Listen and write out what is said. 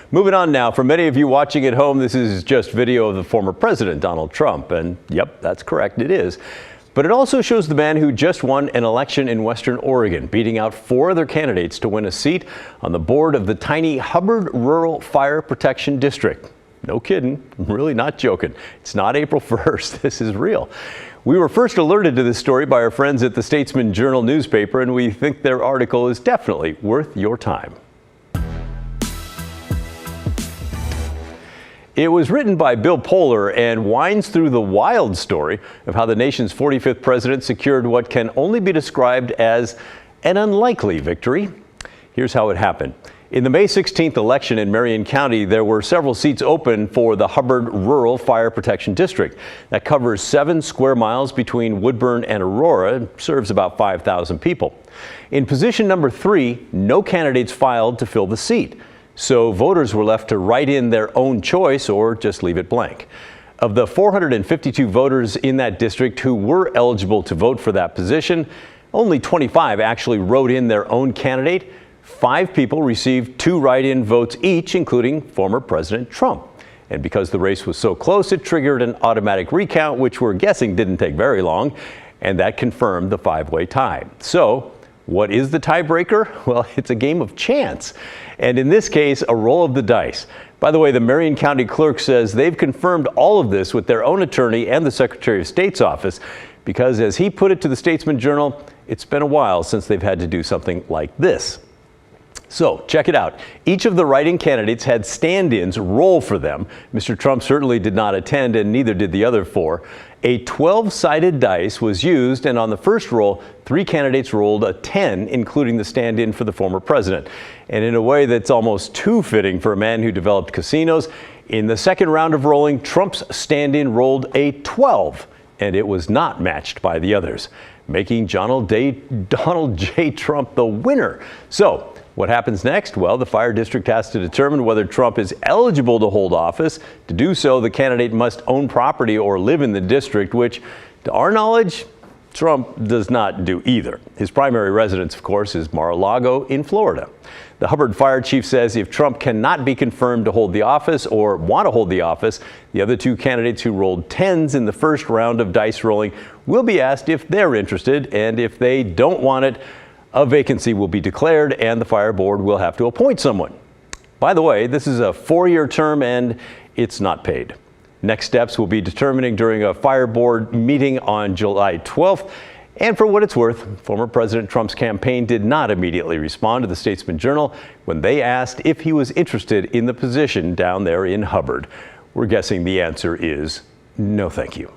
Moving on now, for many of you watching at home, this is just video of the former president, Donald Trump. And yep, that's correct, it is. But it also shows the man who just won an election in Western Oregon, beating out 4 other candidates to win a seat on the board of the tiny Hubbard Rural Fire Protection District. No kidding, I'm really not joking. It's not April 1st, this is real. We were first alerted to this story by our friends at the Statesman Journal newspaper, and we think their article is definitely worth your time. It was written by Bill Poehler and winds through the wild story of how the nation's 45th president secured what can only be described as an unlikely victory. Here's how it happened. In the May 16th election in Marion County, there were several seats open for the Hubbard Rural Fire Protection District. That covers 7 square miles between Woodburn and Aurora and serves about 5,000 people. In position number 3, no candidates filed to fill the seat. So voters were left to write in their own choice or just leave it blank. Of the 452 voters in that district who were eligible to vote for that position, only 25 actually wrote in their own candidate. 5 people received 2 write-in votes each, including former President Trump. And because the race was so close, it triggered an automatic recount, which we're guessing didn't take very long, and that confirmed the 5-way tie. So, what is the tiebreaker? Well, it's a game of chance. And in this case, a roll of the dice. By the way, the Marion County clerk says they've confirmed all of this with their own attorney and the Secretary of State's office because, as he put it to the Statesman Journal, it's been a while since they've had to do something like this. So, check it out. Each of the write-in candidates had stand-ins roll for them. Mr. Trump certainly did not attend, and neither did the other 4. A 12-sided dice was used, and on the first roll, 3 candidates rolled a 10, including the stand-in for the former president. And in a way that's almost too fitting for a man who developed casinos, in the second round of rolling, Trump's stand-in rolled a 12, and it was not matched by the others, making Donald J. Trump the winner. So, what happens next? Well, the fire district has to determine whether Trump is eligible to hold office. To do so, the candidate must own property or live in the district, which, to our knowledge, Trump does not do either. His primary residence, of course, is Mar-a-Lago in Florida. The Hubbard fire chief says if Trump cannot be confirmed to hold the office or want to hold the office, the other 2 candidates who rolled 10s in the first round of dice rolling will be asked if they're interested, and if they don't want it, a vacancy will be declared and the fire board will have to appoint someone. By the way, this is a 4-year term and it's not paid. Next steps will be determining during a fire board meeting on July 12th. And for what it's worth, former President Trump's campaign did not immediately respond to the Statesman Journal when they asked if he was interested in the position down there in Hubbard. We're guessing the answer is no, thank you.